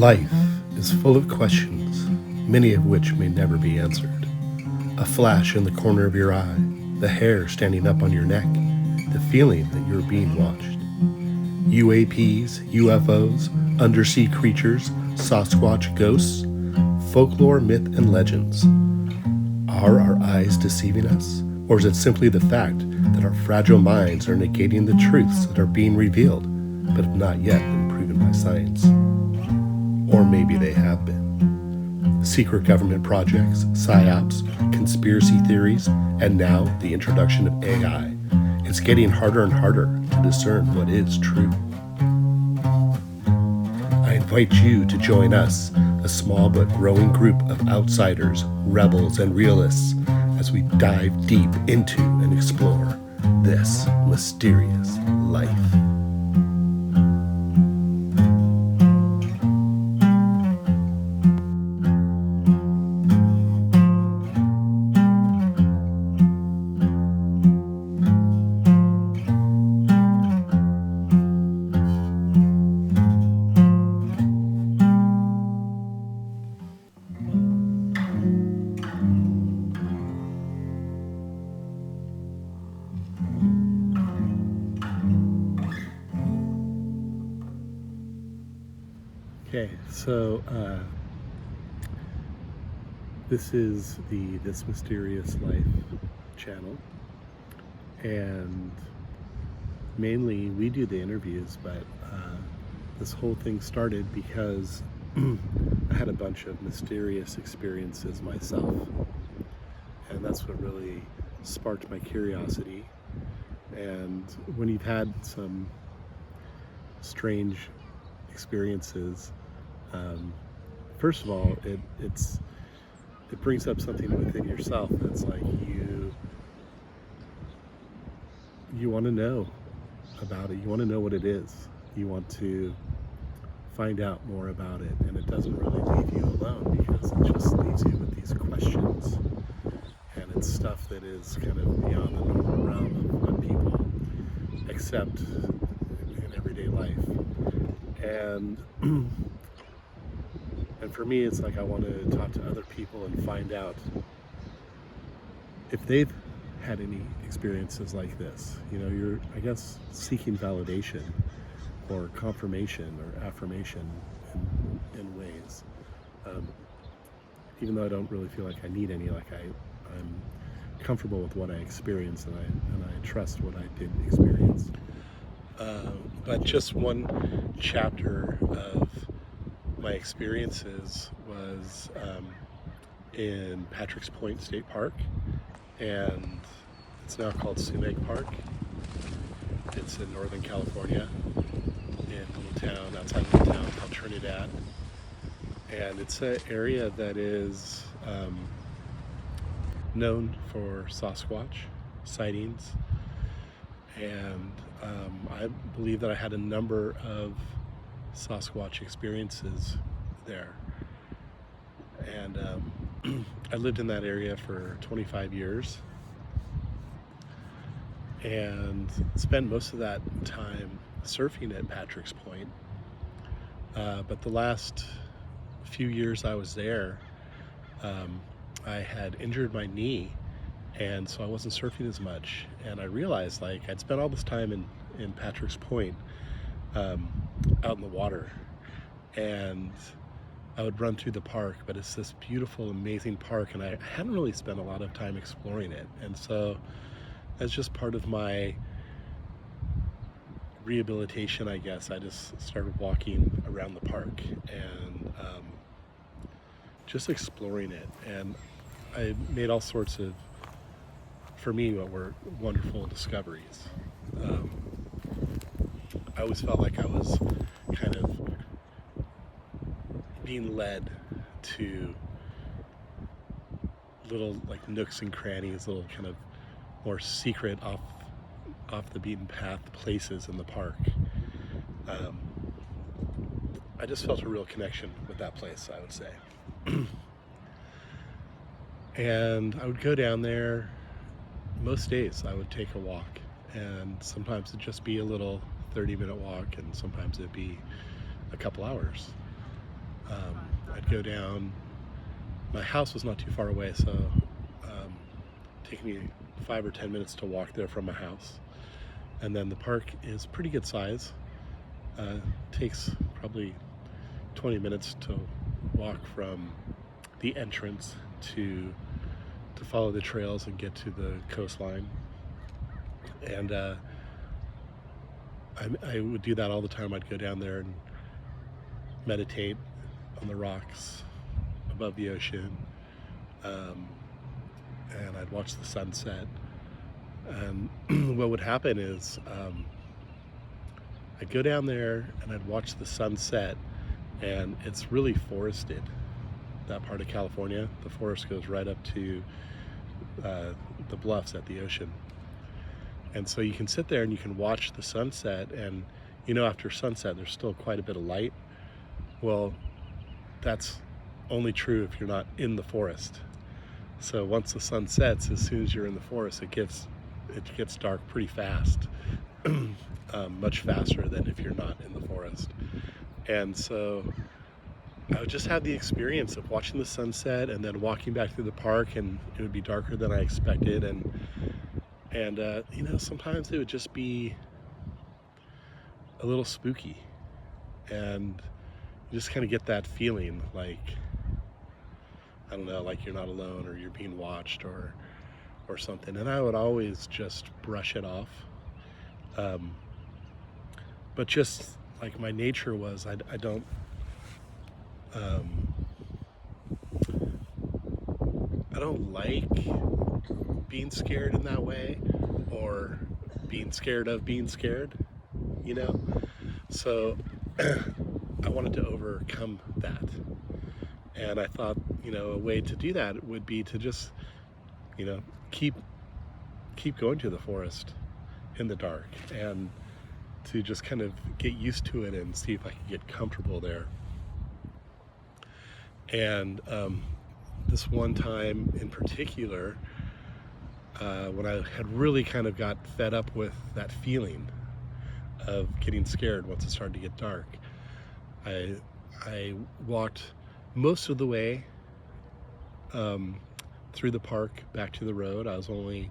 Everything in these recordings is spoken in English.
Life is full of questions, many of which may never be answered. A flash in the corner of your eye, the hair standing up on your neck, the feeling that you're being watched. UAPs, UFOs, undersea creatures, Sasquatch ghosts, folklore, myth, and legends. Are our eyes deceiving us? Or is it simply the fact that our fragile minds are negating the truths that are being revealed, but have not yet been proven by science? Or maybe they have been. Secret government projects, psyops, conspiracy theories, and now the introduction of AI. It's getting harder and harder to discern what is true. I invite you to join us, a small but growing group of outsiders, rebels, and realists, as we dive deep into and explore this mysterious life. Okay, so this is the This Mysterious Life channel, and mainly we do the interviews, but this whole thing started because I had a bunch of mysterious experiences myself, and that's what really sparked my curiosity. And when you've had some strange experiences, first of all, it brings up something within yourself that's like you want to know about it. You want to know what it is. You want to find out more about it, and it doesn't really leave you alone because it just leaves you with these questions, and it's stuff that is kind of beyond the normal realm of what people accept in everyday life. And for me, it's like I want to talk to other people and find out if they've had any experiences like this. You know, you're, I guess, seeking validation or confirmation or affirmation in ways. Even though I don't really feel like I need any, like I'm comfortable with what I experienced, and I trust what I did experience. But just one chapter of my experiences was in Patrick's Point State Park, and it's now called Sue-Meg Park. It's in Northern California, in a little town, outside of the town called Trinidad. And it's an area that is known for Sasquatch sightings. And I believe that I had a number of Sasquatch experiences there. And I lived in that area for 25 years and spent most of that time surfing at Patrick's Point. But the last few years I was there, I had injured my knee, and so I wasn't surfing as much. And I realized, like, I'd spent all this time in Patrick's Point, out in the water, and I would run through the park, but it's this beautiful, amazing park, and I hadn't really spent a lot of time exploring it. And so as just part of my rehabilitation, I guess, I just started walking around the park and just exploring it. And I made all sorts of, for me, what were wonderful discoveries. I always felt like I was kind of being led to little, like, nooks and crannies, little kind of more secret, off the beaten path places in the park. I just felt a real connection with that place, I would say. And I would go down there. Most days I would take a walk, and sometimes it'd just be a little 30-minute walk, and sometimes it'd be a couple hours. I'd go down. My house was not too far away, so taking me 5 or 10 minutes to walk there from my house. And then the park is pretty good size. Takes probably 20 minutes to walk from the entrance to follow the trails and get to the coastline. And I would do that all the time. I'd go down there and meditate on the rocks above the ocean, and I'd watch the sunset. And what would happen is I'd go down there and I'd watch the sunset, and it's really forested, that part of California. The forest goes right up to the bluffs at the ocean. And so you can sit there and you can watch the sunset, and after sunset there's still quite a bit of light. Well, that's only true if you're not in the forest. So once the sun sets, as soon as you're in the forest, it gets dark pretty fast, much faster than if you're not in the forest. And so I would just have the experience of watching the sunset and then walking back through the park, and it would be darker than I expected. And sometimes it would just be a little spooky, and you just kind of get that feeling like, I don't know, like you're not alone or you're being watched or something. And I would always just brush it off. But just like my nature was, I don't like being scared in that way, or being scared of being scared, So I wanted to overcome that. And I thought, a way to do that would be to just, keep going to the forest in the dark, and to just kind of get used to it and see if I could get comfortable there. And this one time in particular, when I had really kind of got fed up with that feeling of getting scared once it started to get dark, I walked most of the way through the park back to the road. I was only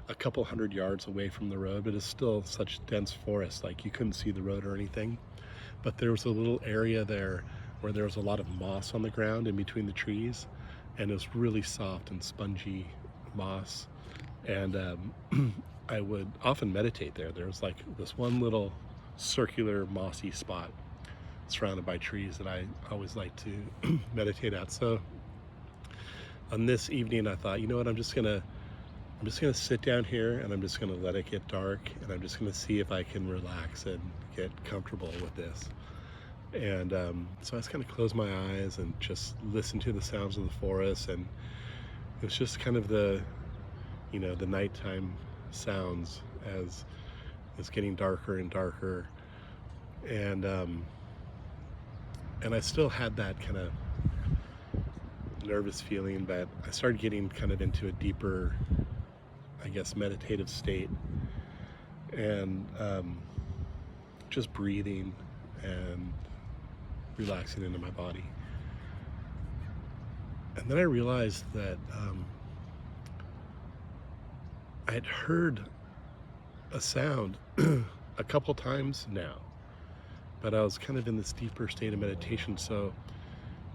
a couple 100 yards away from the road, but it's still such dense forest, like you couldn't see the road or anything. But there was a little area there where there was a lot of moss on the ground in between the trees, and it was really soft and spongy moss. And I would often meditate there. There was like this one little circular mossy spot surrounded by trees that I always like to meditate at. So on this evening I thought, you know what, I'm just gonna sit down here, and I'm just gonna let it get dark, and I'm just gonna see if I can relax and get comfortable with this. And so I just kind of closed my eyes and just listened to the sounds of the forest, and it was just kind of the nighttime sounds as it's getting darker and darker. And I still had that kind of nervous feeling, but I started getting kind of into a deeper, I guess, meditative state, and just breathing and relaxing into my body. And then I realized that I had heard a sound a couple times now, but I was kind of in this deeper state of meditation. So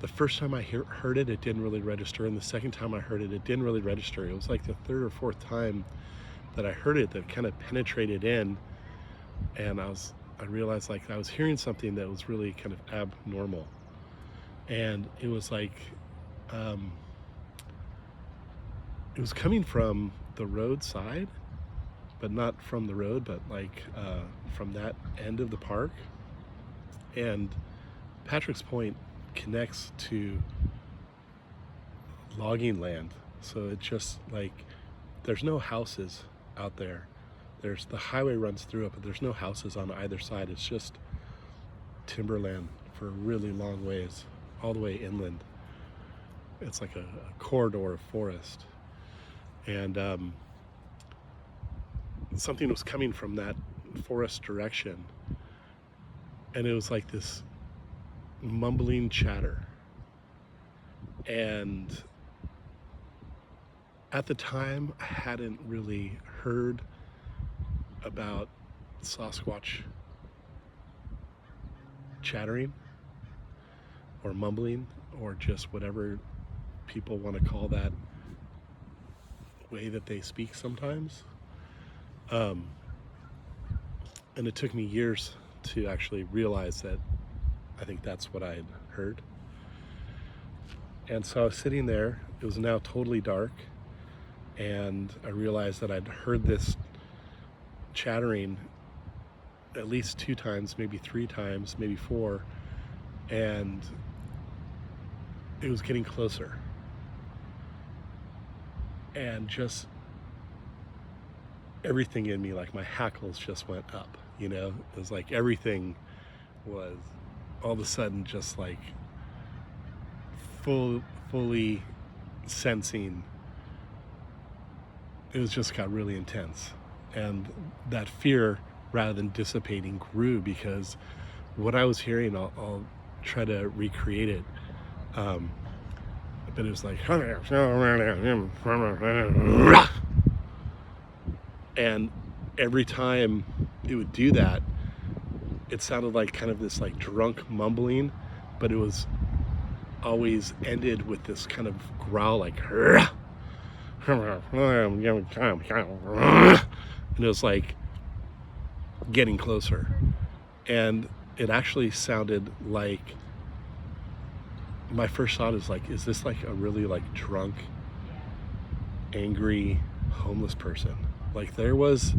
the first time I heard it, it didn't really register, and the second time I heard it, it didn't really register. It was like the third or fourth time that I heard it that kind of penetrated in, and I realized like I was hearing something that was really kind of abnormal. And it was like it was coming from the roadside, but not from the road, but like from that end of the park. And Patrick's Point connects to logging land, so it's just like there's no houses out there. The highway runs through it, but there's no houses on either side. It's just timberland for a really long ways, all the way inland. It's like a corridor of forest. And something was coming from that forest direction, and it was like this mumbling chatter. And at the time, I hadn't really heard about Sasquatch chattering or mumbling or just whatever people want to call that way that they speak sometimes. And it took me years to actually realize that I think that's what I had heard. And so I was sitting there, it was now totally dark, and I realized that I'd heard this chattering at least 2 times, maybe 3 times, maybe 4, and it was getting closer. And just everything in me, like my hackles just went up, you know? It was like everything was all of a sudden just like fully sensing. It was just got really intense. And that fear, rather than dissipating, grew, because what I was hearing, I'll try to recreate it. But it was like, and every time it would do that, it sounded like kind of this like drunk mumbling, but it was always ended with this kind of growl, like, and it was like getting closer. And it actually sounded like, my first thought is like, is this like a really like drunk, angry, homeless person? Like there was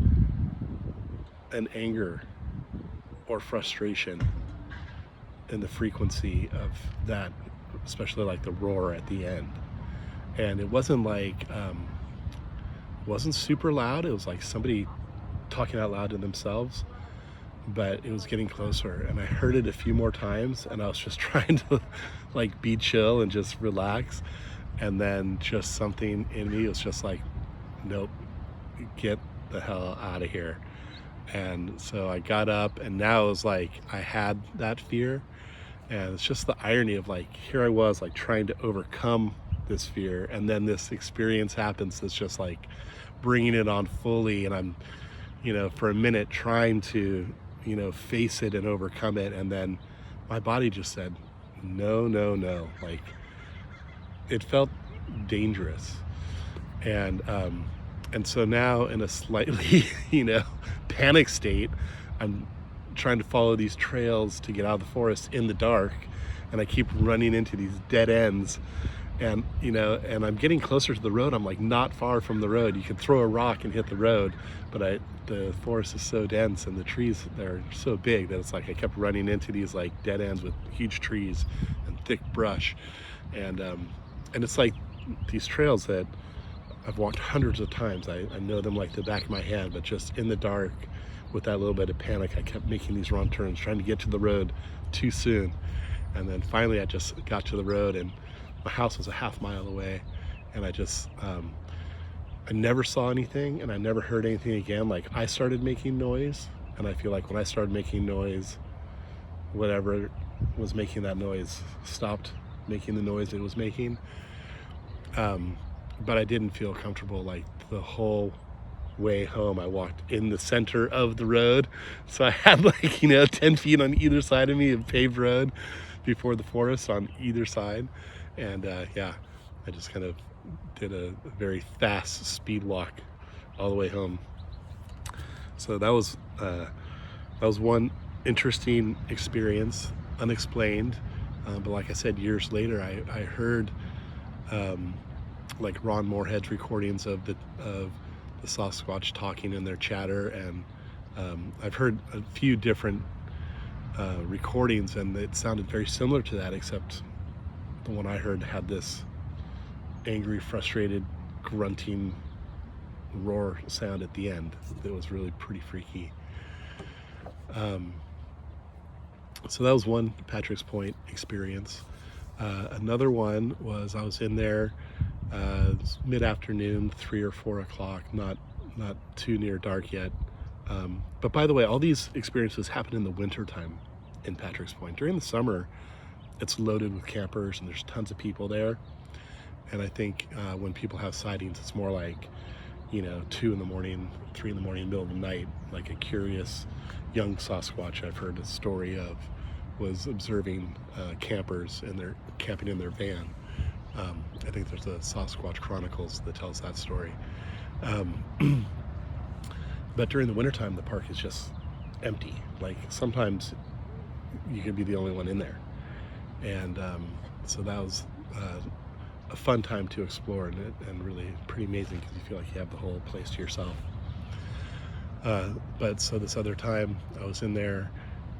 an anger or frustration in the frequency of that, especially like the roar at the end. And it wasn't like, wasn't super loud. It was like somebody talking out loud to themselves, but it was getting closer. And I heard it a few more times, and I was just trying to like be chill and just relax. And then just something in me was just like, nope, get the hell out of here. And so I got up, and now it was like I had that fear. And it's just the irony of like, here I was like trying to overcome this fear, and then this experience happens that's just like bringing it on fully, and I'm, you know, for a minute trying to, you know, face it and overcome it, and then my body just said no, no, no. Like it felt dangerous. And so now in a slightly you know, panic state, I'm trying to follow these trails to get out of the forest in the dark, and I keep running into these dead ends. And you know, and I'm getting closer to the road. I'm like not far from the road. You can throw a rock and hit the road, but the forest is so dense and the trees, they're so big that it's like I kept running into these like dead ends with huge trees and thick brush. And it's like these trails that I've walked hundreds of times. I know them like the back of my hand, but just in the dark with that little bit of panic, I kept making these wrong turns, trying to get to the road too soon. And then finally I just got to the road, and my house was a half mile away, and I just, I never saw anything, and I never heard anything again. Like I started making noise, and I feel like when I started making noise, whatever was making that noise stopped making the noise it was making. But I didn't feel comfortable like the whole way home. I walked in the center of the road, so I had like, you know, 10 feet on either side of me of paved road before the forest on either side. And yeah, I just kind of did a very fast speed walk all the way home. So that was one interesting experience, unexplained. But like I said, years later, I heard like Ron Moorhead's recordings of the Sasquatch talking in their chatter, and I've heard a few different recordings, and it sounded very similar to that, except the one I heard had this angry, frustrated, grunting roar sound at the end. It was really pretty freaky. So that was one Patrick's Point experience. Another one was I was in there mid-afternoon, 3 or 4 o'clock, not too near dark yet. But by the way, all these experiences happen in the winter time in Patrick's Point. During the summer, it's loaded with campers and there's tons of people there. And I think when people have sightings, it's more like, 2 in the morning, 3 in the morning, middle of the night, like a curious young Sasquatch I've heard a story of was observing campers and they're camping in their van. I think there's a Sasquatch Chronicles that tells that story. But during the wintertime, the park is just empty. Like sometimes you could be the only one in there. And so that was a fun time to explore and really pretty amazing because you feel like you have the whole place to yourself. But so this other time I was in there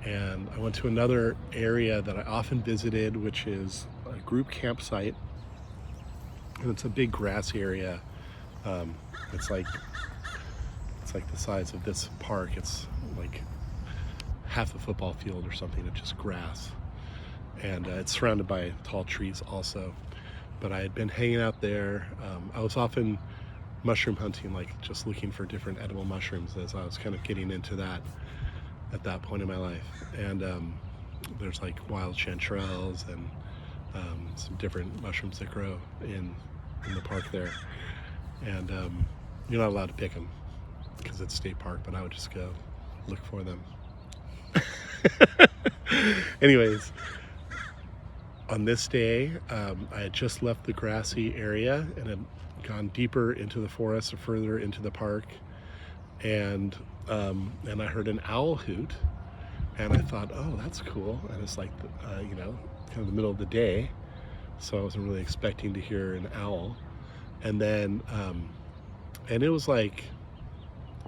and I went to another area that I often visited, which is a group campsite. And it's a big grassy area. It's like the size of this park. It's like half a football field or something. It's just grass. And it's surrounded by tall trees also. But I had been hanging out there. I was often mushroom hunting, like just looking for different edible mushrooms as I was kind of getting into that at that point in my life. And there's like wild chanterelles and some different mushrooms that grow in the park there. And you're not allowed to pick them because it's state park, but I would just go look for them. Anyways, on this day, I had just left the grassy area and had gone deeper into the forest or further into the park, and I heard an owl hoot, and I thought, oh, that's cool. And it's like, kind of the middle of the day, so I wasn't really expecting to hear an owl. And then, and it was like,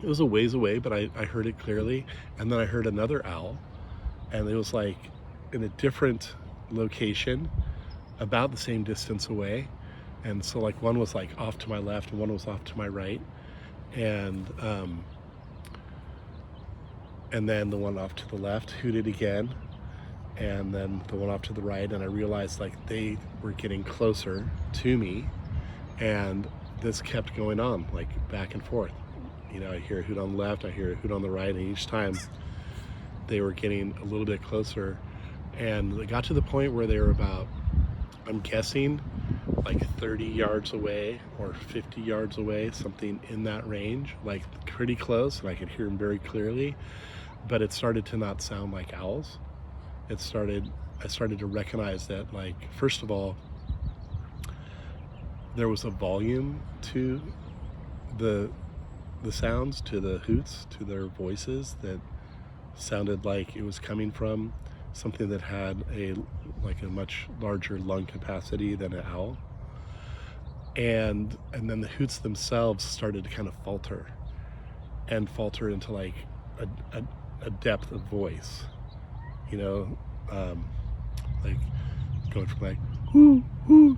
it was a ways away, but I heard it clearly. And then I heard another owl, and it was like in a different location, about the same distance away. And so like one was like off to my left and one was off to my right. And then the one off to the left hooted again. And then the one off to the right, and I realized like they were getting closer to me. And this kept going on, like back and forth. I hear a hoot on the left, I hear a hoot on the right, and each time they were getting a little bit closer. And they got to the point where they were about, I'm guessing, like 30 yards away or 50 yards away, something in that range, like pretty close, and I could hear them very clearly. But it started to not sound like owls. I started to recognize that, like, first of all, there was a volume to the sounds, to the hoots, to their voices that sounded like it was coming from something that had a much larger lung capacity than an owl. And then the hoots themselves started to kind of falter into like a depth of voice, like going from like whoo whoo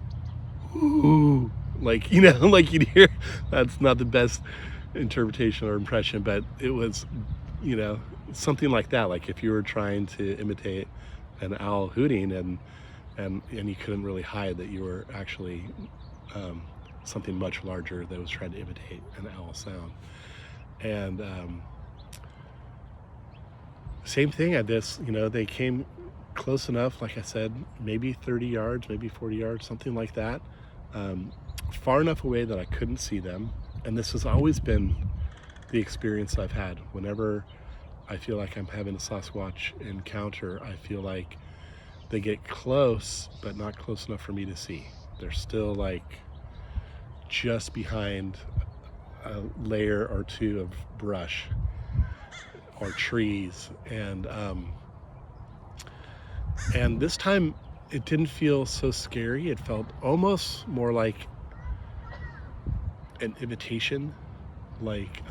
whoo, like like you'd hear. That's not the best interpretation or impression, but it was something like that, like if you were trying to imitate an owl hooting and you couldn't really hide that you were actually something much larger that was trying to imitate an owl sound. And same thing at this, they came close enough, like I said, maybe 30 yards, maybe 40 yards, something like that, far enough away that I couldn't see them. And this has always been the experience I've had. Whenever I feel like I'm having a Sasquatch encounter, I feel like they get close, but not close enough for me to see. They're still like just behind a layer or two of brush or trees. And this time it didn't feel so scary. It felt almost more like an invitation, like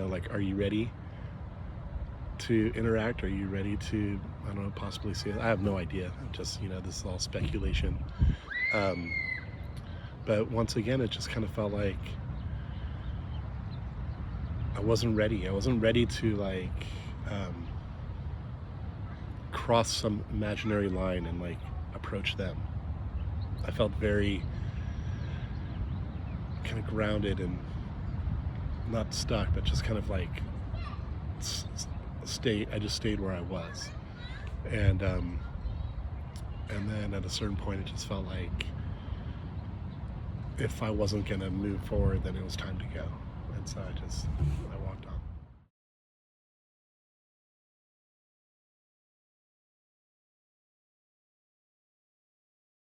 like, are you ready to interact? Are you ready to, I don't know, possibly see it? I have no idea. I'm just, this is all speculation. But once again, it just kind of felt like I wasn't ready. I wasn't ready to like cross some imaginary line and like approach them. I felt very kind of grounded and not stuck, but just kind of like I just stayed where I was. And And then at a certain point, it just felt like if I wasn't going to move forward, then it was time to go. And so I walked on.